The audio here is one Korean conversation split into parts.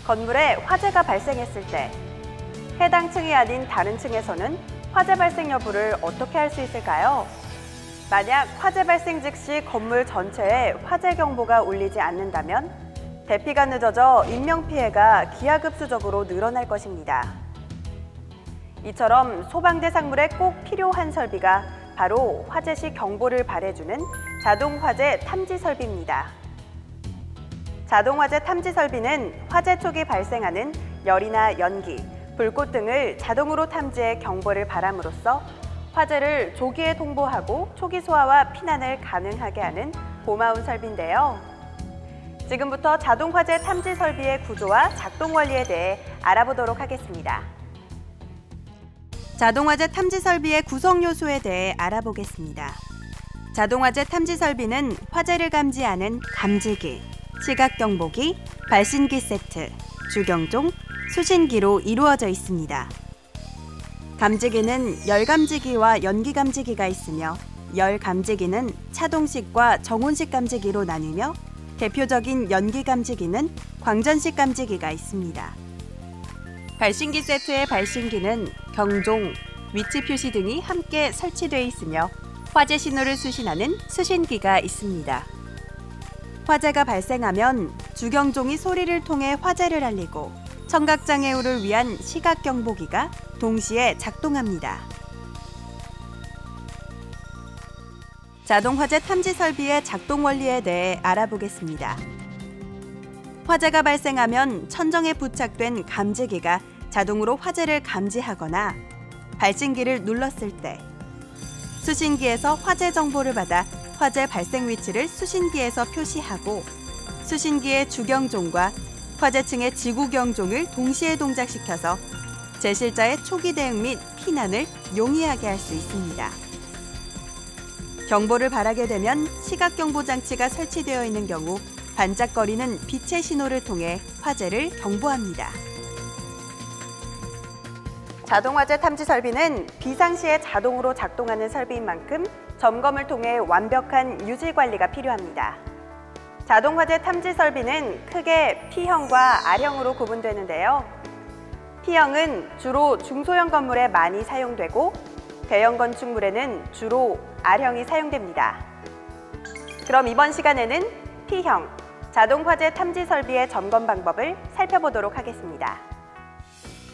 건물에 화재가 발생했을 때 해당 층이 아닌 다른 층에서는 화재 발생 여부를 어떻게 알 수 있을까요? 만약 화재 발생 즉시 건물 전체에 화재 경보가 울리지 않는다면 대피가 늦어져 인명피해가 기하급수적으로 늘어날 것입니다. 이처럼 소방대 상물에 꼭 필요한 설비가 바로 화재 시 경보를 발해주는 자동화재 탐지 설비입니다. 자동화재 탐지 설비는 화재 초기 발생하는 열이나 연기, 불꽃 등을 자동으로 탐지해 경보를 발함으로써 화재를 조기에 통보하고 초기 소화와 피난을 가능하게 하는 고마운 설비인데요. 지금부터 자동화재 탐지 설비의 구조와 작동 원리에 대해 알아보도록 하겠습니다. 자동화재 탐지 설비의 구성 요소에 대해 알아보겠습니다. 자동화재 탐지 설비는 화재를 감지하는 감지기, 시각경보기, 발신기 세트, 주경종, 수신기로 이루어져 있습니다. 감지기는 열감지기와 연기감지기가 있으며 열감지기는 차동식과 정온식 감지기로 나뉘며 대표적인 연기감지기는 광전식 감지기가 있습니다. 발신기 세트의 발신기는 경종, 위치 표시 등이 함께 설치되어 있으며 화재 신호를 수신하는 수신기가 있습니다. 화재가 발생하면 주경종이 소리를 통해 화재를 알리고 청각장애우를 위한 시각경보기가 동시에 작동합니다. 자동화재 탐지 설비의 작동 원리에 대해 알아보겠습니다. 화재가 발생하면 천정에 부착된 감지기가 자동으로 화재를 감지하거나 발신기를 눌렀을 때 수신기에서 화재 정보를 받아 화재 발생 위치를 수신기에서 표시하고 수신기의 주경종과 화재층의 지구경종을 동시에 동작시켜서 재실자의 초기 대응 및 피난을 용이하게 할 수 있습니다. 경보를 발하게 되면 시각경보 장치가 설치되어 있는 경우 반짝거리는 빛의 신호를 통해 화재를 경보합니다. 자동화재 탐지 설비는 비상시에 자동으로 작동하는 설비인 만큼 점검을 통해 완벽한 유지 관리가 필요합니다. 자동화재 탐지 설비는 크게 P형과 R형으로 구분되는데요. P형은 주로 중소형 건물에 많이 사용되고 대형 건축물에는 주로 R형이 사용됩니다. 그럼 이번 시간에는 P형, 자동화재 탐지 설비의 점검 방법을 살펴보도록 하겠습니다.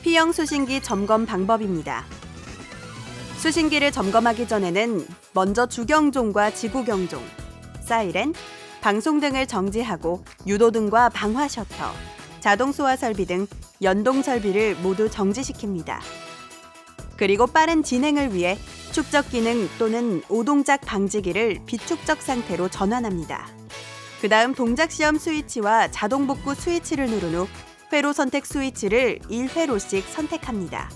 P형 수신기 점검 방법입니다. 수신기를 점검하기 전에는 먼저 주경종과 지구경종, 사이렌, 방송 등을 정지하고 유도등과 방화 셔터, 자동 소화 설비 등 연동 설비를 모두 정지시킵니다. 그리고 빠른 진행을 위해 축적 기능 또는 오동작 방지기를 비축적 상태로 전환합니다. 그 다음 동작 시험 스위치와 자동 복구 스위치를 누른 후 회로 선택 스위치를 1회로씩 선택합니다.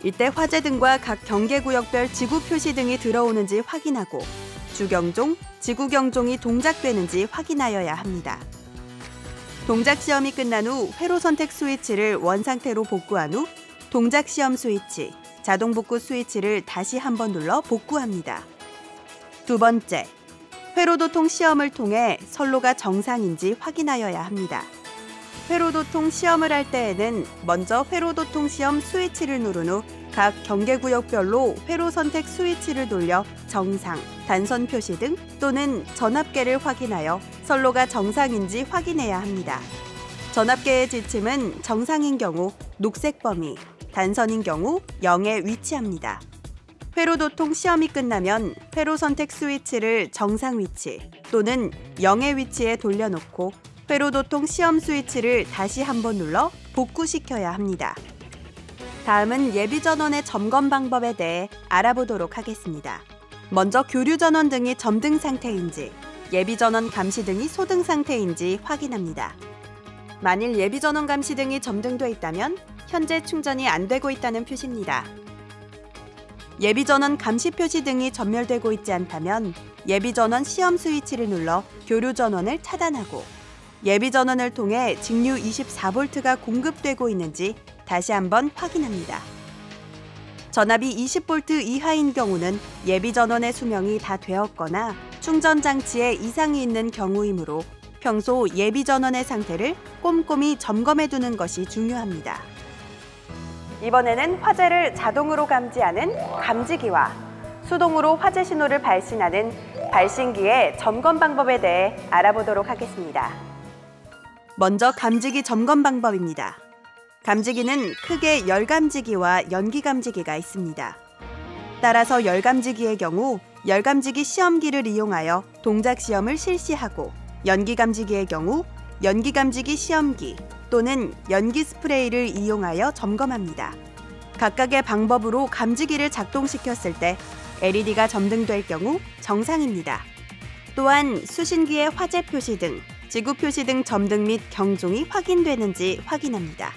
이때 화재등과 각 경계구역별 지구 표시 등이 들어오는지 확인하고 주경종, 지구경종이 동작되는지 확인하여야 합니다. 동작 시험이 끝난 후 회로 선택 스위치를 원상태로 복구한 후 동작 시험 스위치, 자동 복구 스위치를 다시 한번 눌러 복구합니다. 두 번째, 회로도통 시험을 통해 선로가 정상인지 확인하여야 합니다. 회로도통 시험을 할 때에는 먼저 회로도통 시험 스위치를 누른 후 각 경계구역별로 회로 선택 스위치를 돌려 정상, 단선 표시 등 또는 전압계를 확인하여 선로가 정상인지 확인해야 합니다. 전압계의 지침은 정상인 경우 녹색 범위, 단선인 경우 0에 위치합니다. 회로도통 시험이 끝나면 회로 선택 스위치를 정상 위치 또는 0의 위치에 돌려놓고 회로도통 시험 스위치를 다시 한번 눌러 복구시켜야 합니다. 다음은 예비전원의 점검 방법에 대해 알아보도록 하겠습니다. 먼저 교류전원 등이 점등 상태인지, 예비전원 감시 등이 소등 상태인지 확인합니다. 만일 예비전원 감시 등이 점등돼 있다면 현재 충전이 안 되고 있다는 표시입니다. 예비전원 감시 표시 등이 전멸되고 있지 않다면 예비전원 시험 스위치를 눌러 교류전원을 차단하고 예비전원을 통해 직류 24V가 공급되고 있는지 다시 한번 확인합니다. 전압이 20V 이하인 경우는 예비전원의 수명이 다 되었거나 충전 장치에 이상이 있는 경우이므로 평소 예비 전원의 상태를 꼼꼼히 점검해 두는 것이 중요합니다. 이번에는 화재를 자동으로 감지하는 감지기와 수동으로 화재 신호를 발신하는 발신기의 점검 방법에 대해 알아보도록 하겠습니다. 먼저 감지기 점검 방법입니다. 감지기는 크게 열감지기와 연기감지기가 있습니다. 따라서 열감지기의 경우 열감지기 시험기를 이용하여 동작 시험을 실시하고 연기감지기의 경우 연기감지기 시험기 또는 연기 스프레이를 이용하여 점검합니다. 각각의 방법으로 감지기를 작동시켰을 때 LED가 점등될 경우 정상입니다. 또한 수신기의 화재 표시 등, 지구 표시 등 점등 및 경종이 확인되는지 확인합니다.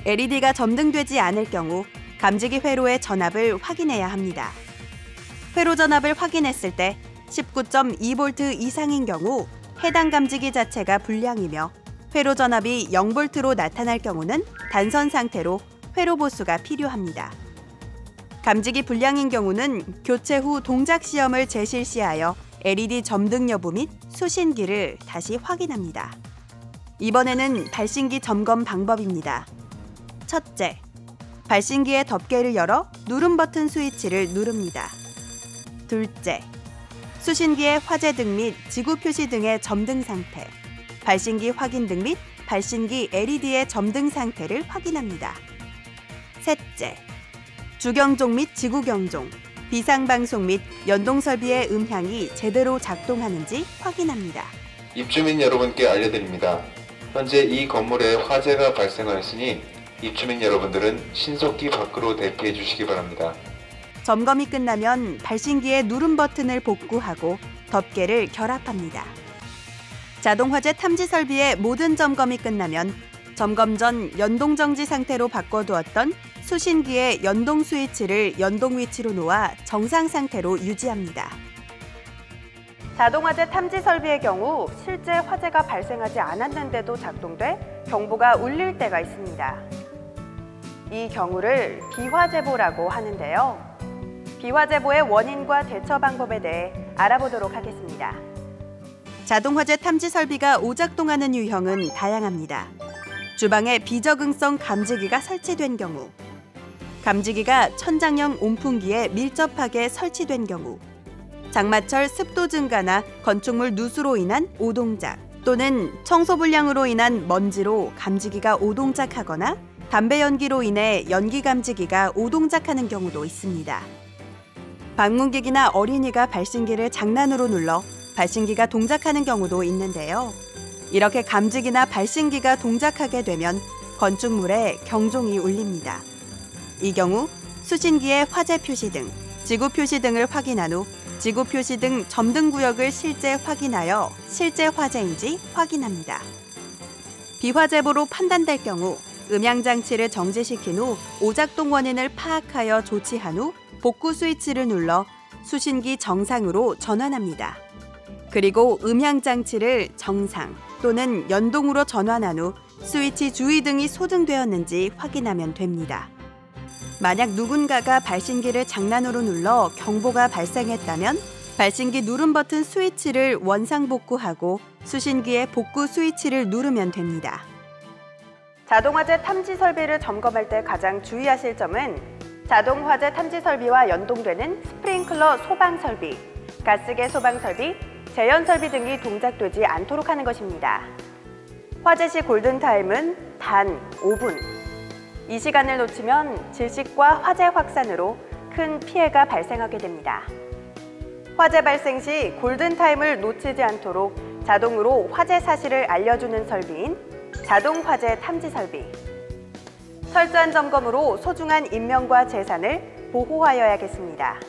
LED가 점등되지 않을 경우 감지기 회로의 전압을 확인해야 합니다. 회로 전압을 확인했을 때 19.2V 이상인 경우 해당 감지기 자체가 불량이며 회로 전압이 0V로 나타날 경우는 단선 상태로 회로 보수가 필요합니다. 감지기 불량인 경우는 교체 후 동작 시험을 재실시하여 LED 점등 여부 및 수신기를 다시 확인합니다. 이번에는 발신기 점검 방법입니다. 첫째, 발신기의 덮개를 열어 누름 버튼 스위치를 누릅니다. 둘째, 수신기의 화재등 및 지구 표시 등의 점등 상태, 발신기 확인 등 및 발신기 LED의 점등 상태를 확인합니다. 셋째, 주경종 및 지구경종, 비상방송 및 연동설비의 음향이 제대로 작동하는지 확인합니다. 입주민 여러분께 알려드립니다. 현재 이 건물에 화재가 발생하였으니 입주민 여러분들은 신속히 밖으로 대피해 주시기 바랍니다. 점검이 끝나면 발신기의 누름 버튼을 복구하고 덮개를 결합합니다. 자동화재 탐지 설비의 모든 점검이 끝나면 점검 전 연동 정지 상태로 바꿔두었던 수신기의 연동 스위치를 연동 위치로 놓아 정상 상태로 유지합니다. 자동화재 탐지 설비의 경우 실제 화재가 발생하지 않았는데도 작동돼 경보가 울릴 때가 있습니다. 이 경우를 비화재보라고 하는데요. 비화재보의 원인과 대처 방법에 대해 알아보도록 하겠습니다. 자동화재 탐지 설비가 오작동하는 유형은 다양합니다. 주방에 비적응성 감지기가 설치된 경우, 감지기가 천장형 온풍기에 밀접하게 설치된 경우, 장마철 습도 증가나 건축물 누수로 인한 오동작 또는 청소 불량으로 인한 먼지로 감지기가 오동작하거나 담배 연기로 인해 연기 감지기가 오동작하는 경우도 있습니다. 방문객이나 어린이가 발신기를 장난으로 눌러 발신기가 동작하는 경우도 있는데요. 이렇게 감지기나 발신기가 동작하게 되면 건축물에 경종이 울립니다. 이 경우 수신기의 화재 표시 등, 지구 표시 등을 확인한 후 지구 표시 등 점등 구역을 실제 확인하여 실제 화재인지 확인합니다. 비화재보로 판단될 경우 음향장치를 정지시킨 후 오작동 원인을 파악하여 조치한 후 복구 스위치를 눌러 수신기 정상으로 전환합니다. 그리고 음향장치를 정상 또는 연동으로 전환한 후 스위치 주의 등이 소등되었는지 확인하면 됩니다. 만약 누군가가 발신기를 장난으로 눌러 경보가 발생했다면 발신기 누름 버튼 스위치를 원상 복구하고 수신기의 복구 스위치를 누르면 됩니다. 자동화재 탐지 설비를 점검할 때 가장 주의하실 점은 자동화재 탐지 설비와 연동되는 스프링클러 소방 설비, 가스계 소방 설비, 재현 설비 등이 동작되지 않도록 하는 것입니다. 화재 시 골든타임은 단 5분. 이 시간을 놓치면 질식과 화재 확산으로 큰 피해가 발생하게 됩니다. 화재 발생 시 골든타임을 놓치지 않도록 자동으로 화재 사실을 알려주는 설비인 자동화재 탐지 설비. 철저한 점검으로 소중한 인명과 재산을 보호하여야겠습니다.